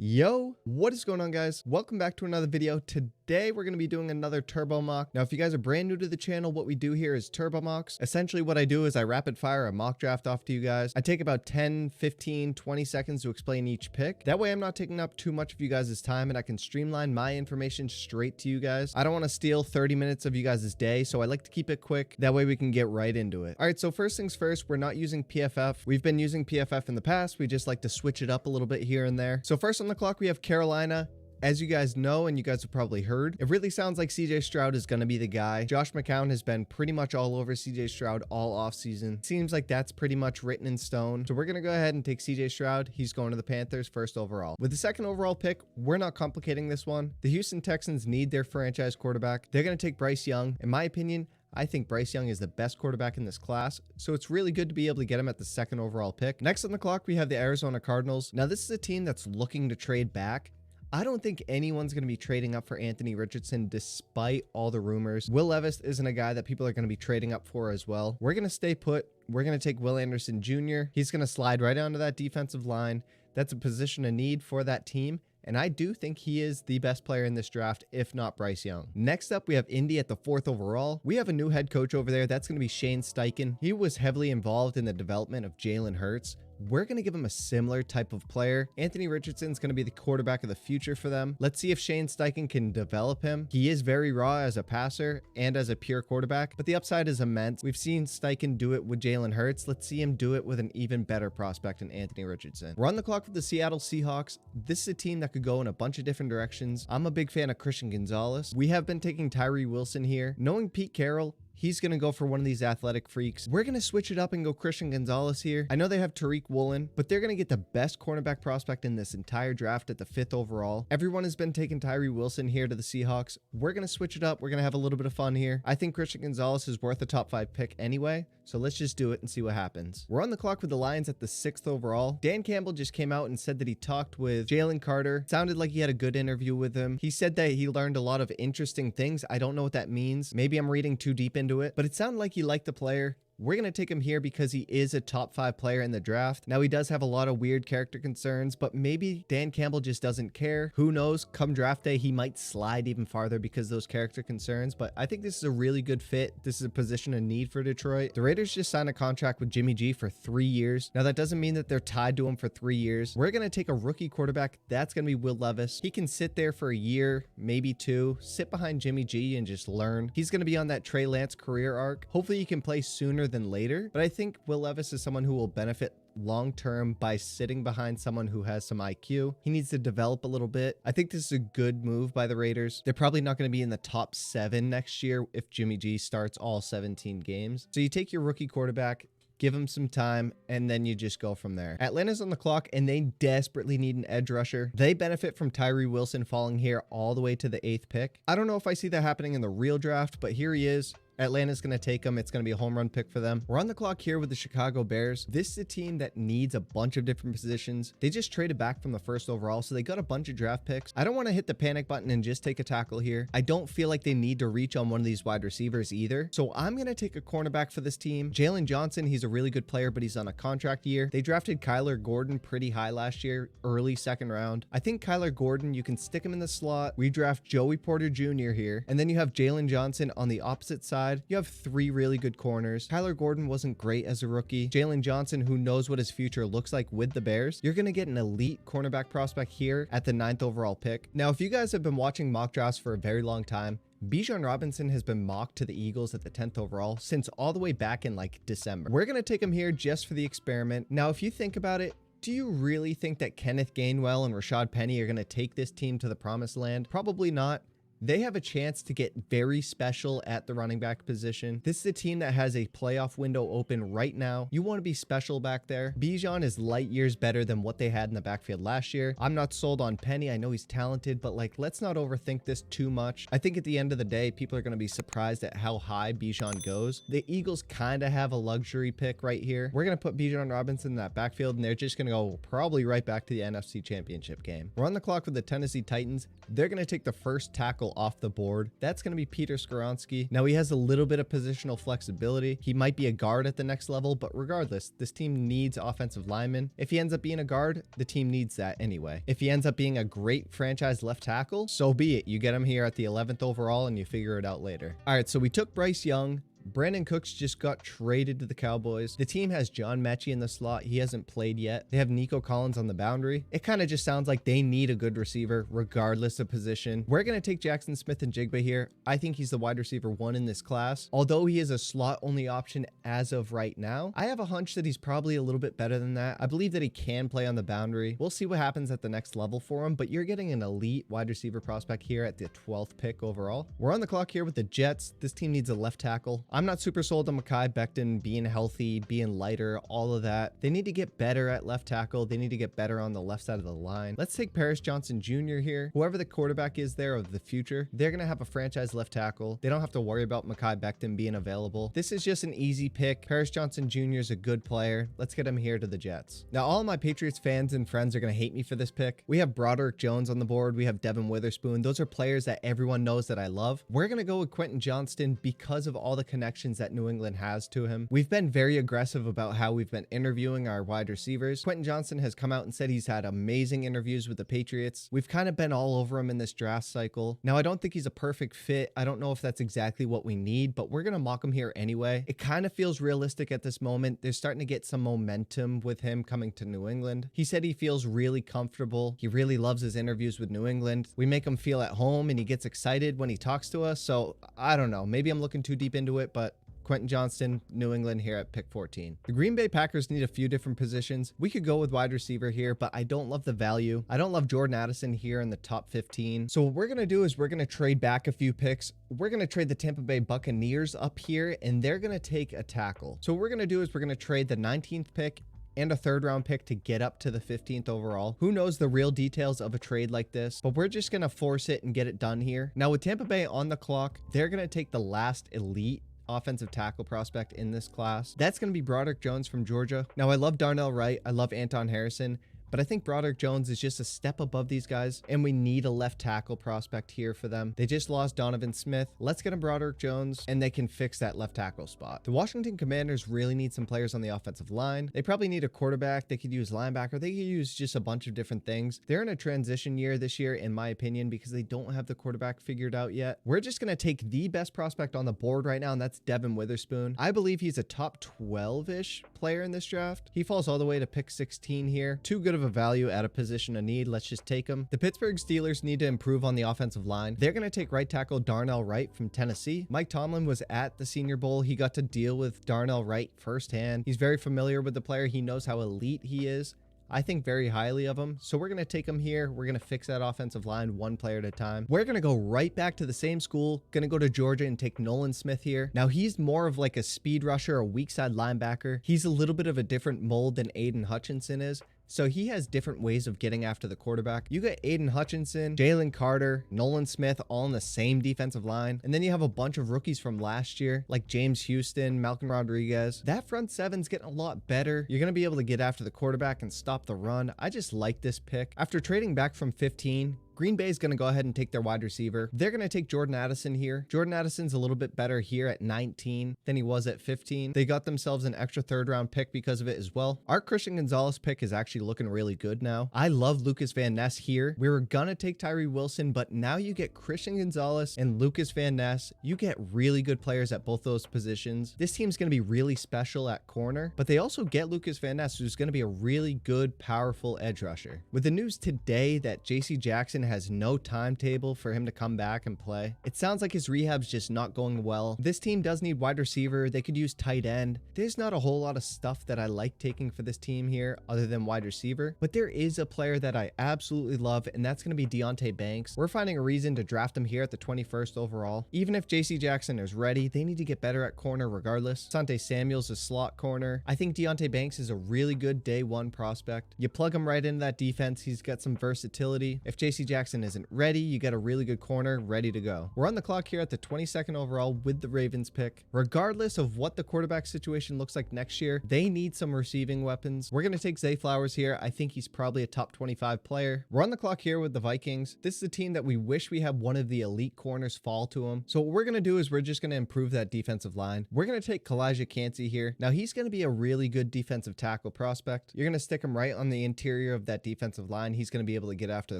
Yo, what is going on, guys? Welcome back to another video. Today we're going to be doing another turbo mock. Now if you guys are brand new to the channel, what we do here is turbo mocks. Essentially what I do is I rapid fire a mock draft off to you guys. I take about 10, 15, 20 seconds to explain each pick. That way I'm not taking up too much of you guys' time and I can streamline my information straight to you guys. I don't want to steal 30 minutes of you guys' day, so I like to keep it quick. That way we can get right into it. All right, so first things first, we're not using PFF. We've been using PFF in the past. We just like to switch it up a little bit here and there. So first on the clock, we have Carolina. As you guys know, and you guys have probably heard, it really sounds like CJ Stroud is going to be the guy. Josh McCown has been pretty much all over CJ Stroud all offseason. Seems like that's pretty much written in stone. So we're going to go ahead and take CJ Stroud. He's going to the Panthers first overall. With the second overall pick, we're not complicating this one. The Houston Texans need their franchise quarterback. They're going to take Bryce Young. In my opinion, I think Bryce Young is the best quarterback in this class, so it's really good to be able to get him at the second overall pick. Next on the clock, we have the Arizona Cardinals. Now, this is a team that's looking to trade back. I don't think anyone's going to be trading up for Anthony Richardson despite all the rumors. Will Levis isn't a guy that people are going to be trading up for as well. We're going to stay put. We're going to take Will Anderson Jr. He's going to slide right onto that defensive line. That's a position of need for that team. And I do think he is the best player in this draft, if not Bryce Young. Next up, we have Indy at the 4th overall. We have a new head coach over there. That's going to be Shane Steichen. He was heavily involved in the development of Jalen Hurts. We're going to give him a similar type of player. Anthony Richardson's going to be the quarterback of the future for them. Let's see if Shane Steichen can develop him. He is very raw as a passer and as a pure quarterback, but the upside is immense. We've seen Steichen do it with Jalen Hurts. Let's see him do it with an even better prospect in Anthony Richardson. We're on the clock with the Seattle Seahawks. This is a team that could go in a bunch of different directions. I'm a big fan of Christian Gonzalez. We have been taking Tyree Wilson here. Knowing Pete Carroll, he's going to go for one of these athletic freaks. We're going to switch it up and go Christian Gonzalez here. I know they have Tariq Woolen, but they're going to get the best cornerback prospect in this entire draft at the 5th overall. Everyone has been taking Tyree Wilson here to the Seahawks. We're going to switch it up. We're going to have a little bit of fun here. I think Christian Gonzalez is worth a top 5 pick anyway, so let's just do it and see what happens. We're on the clock with the Lions at the 6th overall. Dan Campbell just came out and said that he talked with Jalen Carter. Sounded like he had a good interview with him. He said that he learned a lot of interesting things. I don't know what that means. Maybe I'm reading too deep into it, but it sounded like he liked the player. We're going to take him here because he is a top 5 player in the draft. Now, he does have a lot of weird character concerns, but maybe Dan Campbell just doesn't care. Who knows? Come draft day, he might slide even farther because of those character concerns, but I think this is a really good fit. This is a position of need for Detroit. The Raiders just signed a contract with Jimmy G for 3 years. Now, that doesn't mean that they're tied to him for 3 years. We're going to take a rookie quarterback. That's going to be Will Levis. He can sit there for a year, maybe 2, sit behind Jimmy G and just learn. He's going to be on that Trey Lance career arc. Hopefully, he can play sooner than later, but I think Will Levis is someone who will benefit long-term by sitting behind someone who has some IQ. He needs to develop a little bit. I think this is a good move by the Raiders. They're probably not going to be in the top 7 next year if Jimmy G starts all 17 games. So you take your rookie quarterback, give him some time, and then you just go from there. Atlanta's on the clock, and they desperately need an edge rusher. They benefit from Tyree Wilson falling here all the way to the 8th pick. I don't know if I see that happening in the real draft, but here he is. Atlanta's going to take him. It's going to be a home run pick for them. We're on the clock here with the Chicago Bears. This is a team that needs a bunch of different positions. They just traded back from the 1st overall, so they got a bunch of draft picks. I don't want to hit the panic button and just take a tackle here. I don't feel like they need to reach on one of these wide receivers either. So I'm going to take a cornerback for this team. Jalen Johnson, he's a really good player, but he's on a contract year. They drafted Kyler Gordon pretty high last year, early 2nd round. I think Kyler Gordon, you can stick him in the slot. We draft Joey Porter Jr. here, and then you have Jalen Johnson on the opposite side. You have 3 really good corners. Kyler Gordon wasn't great as a rookie. Jalen Johnson, who knows what his future looks like with the Bears. You're going to get an elite cornerback prospect here at the 9th overall pick. Now, if you guys have been watching mock drafts for a very long time, Bijan Robinson has been mocked to the Eagles at the 10th overall since all the way back in like December. We're going to take him here just for the experiment. Now, if you think about it, do you really think that Kenneth Gainwell and Rashad Penny are going to take this team to the promised land? Probably not. They have a chance to get very special at the running back position. This is a team that has a playoff window open right now. You want to be special back there. Bijan is light years better than what they had in the backfield last year. I'm not sold on Penny. I know he's talented, but like, let's not overthink this too much. I think at the end of the day, people are going to be surprised at how high Bijan goes. The Eagles kind of have a luxury pick right here. We're going to put Bijan Robinson in that backfield, and they're just going to go probably right back to the NFC Championship game. We're on the clock with the Tennessee Titans. They're going to take the first tackle tackle off the board. That's going to be Peter Skoronski. Now he has a little bit of positional flexibility. He might be a guard at the next level, but regardless, this team needs offensive linemen. If he ends up being a guard, the team needs that anyway. If he ends up being a great franchise left tackle, so be it. You get him here at the 11th overall and you figure it out later. All right, so we took Bryce Young. Brandon Cooks just got traded to the Cowboys. The team has John Mechie in the slot. He hasn't played yet. They have Nico Collins on the boundary. It kind of just sounds like they need a good receiver regardless of position. We're going to take Jackson Smith-Njigba here. I think he's the wide receiver 1 in this class. Although he is a slot only option as of right now, I have a hunch that he's probably a little bit better than that. I believe that he can play on the boundary. We'll see what happens at the next level for him, but you're getting an elite wide receiver prospect here at the 12th pick overall. We're on the clock here with the Jets. This team needs a left tackle. I'm not super sold on Mekhi Becton being healthy, being lighter, all of that. They need to get better at left tackle. They need to get better on the left side of the line. Let's take Paris Johnson Jr. here. Whoever the quarterback is there of the future, they're going to have a franchise left tackle. They don't have to worry about Mekhi Becton being available. This is just an easy pick. Paris Johnson Jr. is a good player. Let's get him here to the Jets. Now, all of my Patriots fans and friends are going to hate me for this pick. We have Broderick Jones on the board. We have Devin Witherspoon. Those are players that everyone knows that I love. We're going to go with Quentin Johnston because of all the connections that New England has to him. We've been very aggressive about how we've been interviewing our wide receivers. Quentin Johnston has come out and said he's had amazing interviews with the Patriots. We've kind of been all over him in this draft cycle. Now, I don't think he's a perfect fit. I don't know if that's exactly what we need, but we're going to mock him here anyway. It kind of feels realistic at this moment. They're starting to get some momentum with him coming to New England. He said he feels really comfortable. He really loves his interviews with New England. We make him feel at home and he gets excited when he talks to us. So I don't know. Maybe I'm looking too deep into it, but Quentin Johnston, New England here at pick 14. The Green Bay Packers need a few different positions. We could go with wide receiver here, but I don't love the value. I don't love Jordan Addison here in the top 15. So what we're going to do is we're going to trade back a few picks. We're going to trade the Tampa Bay Buccaneers up here, and they're going to take a tackle. So what we're going to do is we're going to trade the 19th pick and a 3rd round pick to get up to the 15th overall. Who knows the real details of a trade like this, but we're just going to force it and get it done here. Now with Tampa Bay on the clock, they're going to take the last elite offensive tackle prospect in this class. That's going to be Broderick Jones from Georgia. Now, I love Darnell Wright. I love Anton Harrison. But I think Broderick Jones is just a step above these guys, and we need a left tackle prospect here for them. They just lost Donovan Smith. Let's get him Broderick Jones, and they can fix that left tackle spot. The Washington Commanders really need some players on the offensive line. They probably need a quarterback. They could use linebacker. They could use just a bunch of different things. They're in a transition year this year, in my opinion, because they don't have the quarterback figured out yet. We're just going to take the best prospect on the board right now, and that's Devin Witherspoon. I believe he's a top 12-ish player in this draft. He falls all the way to pick 16 here. Too good of a value at a position of need. Let's just take him. The Pittsburgh Steelers need to improve on the offensive line. They're going to take right tackle Darnell Wright from Tennessee. Mike Tomlin was at the Senior Bowl. He got to deal with Darnell Wright firsthand. He's very familiar with the player. He knows how elite he is. I think very highly of him. So we're going to take him here. We're going to fix that offensive line one player at a time. We're going to go right back to the same school. Going to go to Georgia and take Nolan Smith here. Now he's more of like a speed rusher, a weak side linebacker. He's a little bit of a different mold than Aiden Hutchinson is. So he has different ways of getting after the quarterback. You got Aiden Hutchinson, Jalen Carter, Nolan Smith all on the same defensive line. And then you have a bunch of rookies from last year, like James Houston, Malcolm Rodriguez. That front seven's getting a lot better. You're going to be able to get after the quarterback and stop the run. I just like this pick. After trading back from 15, Green Bay is going to go ahead and take their wide receiver. They're going to take Jordan Addison here. Jordan Addison's a little bit better here at 19 than he was at 15. They got themselves an extra 3rd round pick because of it as well. Our Christian Gonzalez pick is actually looking really good now. I love Lucas Van Ness here. We were going to take Tyree Wilson, but now you get Christian Gonzalez and Lucas Van Ness. You get really good players at both those positions. This team's going to be really special at corner, but they also get Lucas Van Ness, who's going to be a really good, powerful edge rusher. With the news today that JC Jackson has no timetable for him to come back and play, it sounds like his rehab's just not going well. This team does need wide receiver. They could use tight end. There's not a whole lot of stuff that I like taking for this team here other than wide receiver, but there is a player that I absolutely love, and that's going to be Deonte Banks. We're finding a reason to draft him here at the 21st overall. Even if JC Jackson is ready, they need to get better at corner regardless. Asante Samuel's a slot corner. I think Deonte Banks is a really good day one prospect. You plug him right into that defense. He's got some versatility. If JC Jackson Jackson isn't ready, you get a really good corner ready to go. We're on the clock here at the 22nd overall with the Ravens pick. Regardless of what the quarterback situation looks like next year, they need some receiving weapons. We're going to take Zay Flowers here. I think he's probably a top 25 player. We're on the clock here with the Vikings. This is a team that we wish we had one of the elite corners fall to them. So what we're going to do is we're just going to improve that defensive line. We're going to take Kalijah Cansey here. Now he's going to be a really good defensive tackle prospect. You're going to stick him right on the interior of that defensive line. He's going to be able to get after the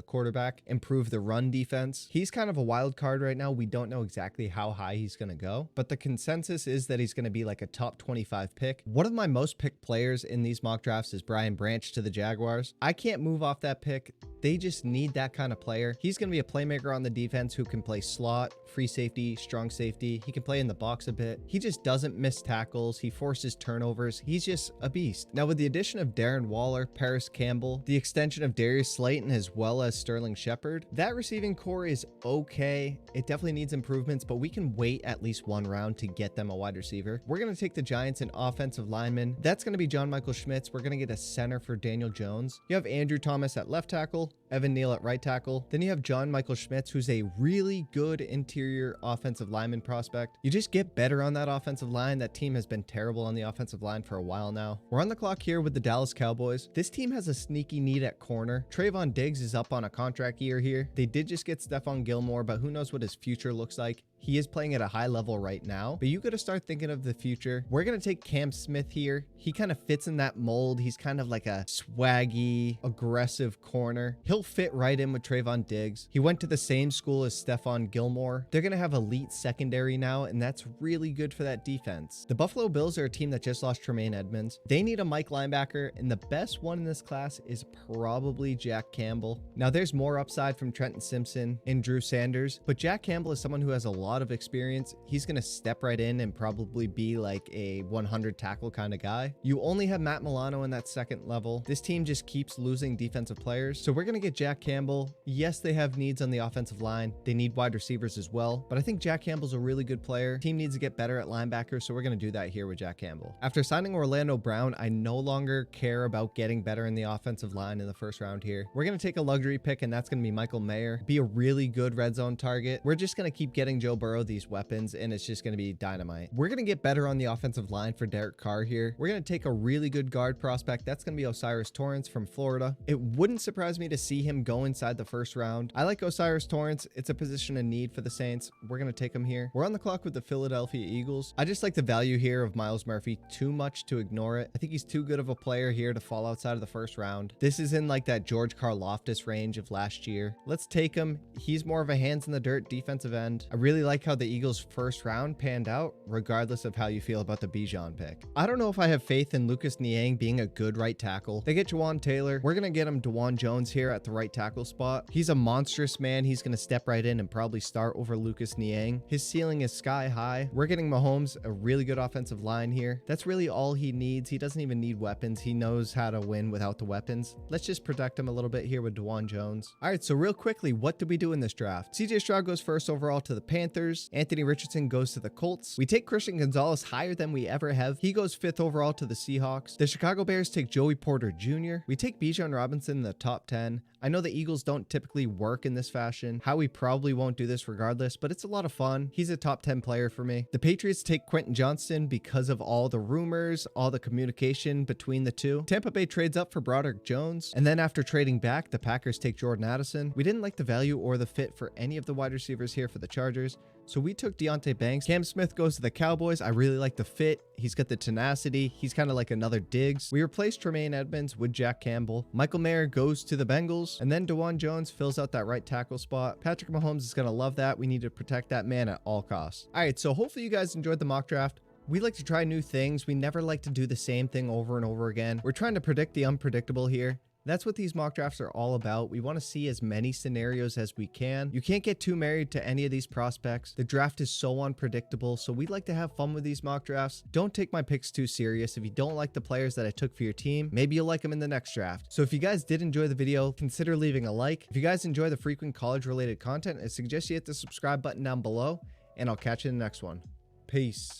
quarterback, improve the run defense. He's kind of a wild card right now. We don't know exactly how high he's going to go, but the consensus is that he's going to be like a top 25 pick. One of my most picked players in these mock drafts is Brian Branch to the Jaguars. I can't move off that pick. They just need that kind of player. He's going to be a playmaker on the defense who can play slot, free safety, strong safety. He can play in the box a bit. He just doesn't miss tackles. He forces turnovers. He's just a beast. Now with the addition of Darren Waller, Paris Campbell, the extension of Darius Slayton, as well as Sterling Shepard, that receiving core is okay. It definitely needs improvements, but we can wait at least one round to get them a wide receiver. We're going to take the Giants and offensive lineman. That's going to be John Michael Schmitz. We're going to get a center for Daniel Jones. You have Andrew Thomas at left tackle, Evan Neal at right tackle. Then you have John Michael Schmitz, who's a really good interior offensive lineman prospect. You just get better on that offensive line. That team has been terrible on the offensive line for a while now. We're on the clock here with the Dallas Cowboys. This team has a sneaky need at corner. Trayvon Diggs is up on a contract year here. They did just get Stephon Gilmore, but who knows what his future looks like. He is playing at a high level right now, but you got to start thinking of the future. We're going to take Cam Smith here. He kind of fits in that mold. He's kind of like a swaggy, aggressive corner. He'll fit right in with Trayvon Diggs. He went to the same school as Stephon Gilmore. They're going to have elite secondary now, and that's really good for that defense. The Buffalo Bills are a team that just lost Tremaine Edmonds. They need a Mike linebacker, and the best one in this class is probably Jack Campbell. Now, there's more upside from Trenton Simpson and Drew Sanders, but Jack Campbell is someone who has a lot of experience. He's going to step right in and probably be like a 100 tackle kind of guy. You only have Matt Milano in that second level. This team just keeps losing defensive players. So we're going to get Jack Campbell. Yes, they have needs on the offensive line. They need wide receivers as well, but I think Jack Campbell's a really good player. Team needs to get better at linebacker, so we're going to do that here with Jack Campbell. After signing Orlando Brown, I no longer care about getting better in the offensive line in the first round here. We're going to take a luxury pick, and that's going to be Michael Mayer. Be a really good red zone target. We're just going to keep getting Joe Burrow these weapons, and it's just going to be dynamite. We're going to get better on the offensive line for Derek Carr here. We're going to take a really good guard prospect. That's going to be Osiris Torrance from Florida. It wouldn't surprise me to see him go inside the first round. I like Osiris Torrance. It's a position of need for the Saints. We're going to take him here. We're on the clock with the Philadelphia Eagles. I just like the value here of Myles Murphy too much to ignore it. I think he's too good of a player here to fall outside of the first round. This is in like that George Karlaftis range of last year. Let's take him. He's more of a hands in the dirt defensive end. I really like how the Eagles' first round panned out, regardless of how you feel about the Bijan pick. I don't know if I have faith in Lucas Niang being a good right tackle. They get Jawan Taylor. We're going to get him DeJuan Jones here at the right tackle spot. He's a monstrous man. He's going to step right in and probably start over Lucas Niang. His ceiling is sky high. We're getting Mahomes a really good offensive line here. That's really all he needs. He doesn't even need weapons. He knows how to win without the weapons. Let's just protect him a little bit here with DeJuan Jones. All right, so real quickly, what did we do in this draft? CJ Stroud goes first overall to the Panthers. Anthony Richardson goes to the Colts. We take Christian Gonzalez higher than we ever have. He goes 5th overall to the Seahawks. The Chicago Bears take Joey Porter Jr. We take Bijan Robinson in the top 10. I know the Eagles don't typically work in this fashion. Howie probably won't do this regardless, but it's a lot of fun. He's a top 10 player for me. The Patriots take Quentin Johnston because of all the rumors, all the communication between the two. Tampa Bay trades up for Broderick Jones. And then after trading back, the Packers take Jordan Addison. We didn't like the value or the fit for any of the wide receivers here for the Chargers, so we took Deonte Banks. Cam Smith goes to the Cowboys. I really like the fit. He's got the tenacity. He's kind of like another Diggs. We replaced Tremaine Edmonds with Jack Campbell. Michael Mayer goes to the Bengals. And then DeJuan Jones fills out that right tackle spot. Patrick Mahomes is going to love that. We need to protect that man at all costs. All right, so hopefully you guys enjoyed the mock draft. We like to try new things. We never like to do the same thing over and over again. We're trying to predict the unpredictable here. That's what these mock drafts are all about. We want to see as many scenarios as we can. You can't get too married to any of these prospects. The draft is so unpredictable, so we like to have fun with these mock drafts. Don't take my picks too serious. If you don't like the players that I took for your team, maybe you'll like them in the next draft. So if you guys did enjoy the video, consider leaving a like. If you guys enjoy the frequent college-related content, I suggest you hit the subscribe button down below, and I'll catch you in the next one. Peace.